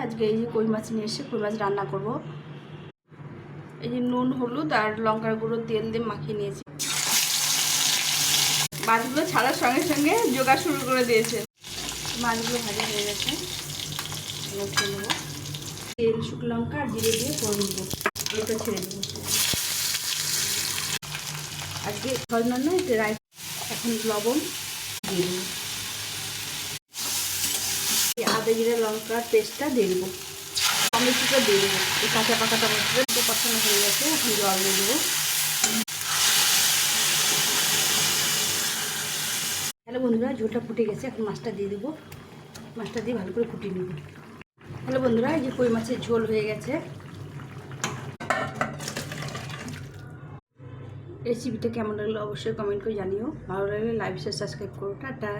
আজকে এই যে কই মাছ নিয়ে এসে কই মাছ রান্না করব। এই যে নুন হলুদ আর লঙ্কার গুঁড়ো তেল দিয়ে মাখিয়ে নিয়েছি। মাছগুলো ছাড়ার সঙ্গে সঙ্গে জোগাড় শুরু করে দিয়েছে। মাছগুলো ভাজা হয়ে গেছে, উঠিয়ে নেবো। তেল, শুকনো লঙ্কা আর জিরে দিয়ে ফোড়ন দেবো, আলুটা ছেড়ে দেবো। আজকে সজনা নয় রাই। এখন লবণ দিয়ে দেবো, আদা জিরে লঙ্কার পেস্টটা দিয়ে দেবো, টমেটোটা দিয়ে দেবো। এই কাঁচা পাকা টমেটোটা কষানো হয়ে গেছে, এখন জল দিয়ে দেবো। হ্যালো বন্ধুরা, ঝোলটা ফুটে গেছে, এখন মাছটা দিয়ে দেবো। মাছটা দিয়ে ভালো করে ফুটিয়ে নেব। হ্যালো বন্ধুরা, এই যে কই মাছের ঝোল হয়ে গেছে। রেসিপিটা কেমন লাগলো অবশ্যই কমেন্ট করে জানিও। ভালো লাগলে লাইক শেয়ার সাবস্ক্রাইব করো। টাটা।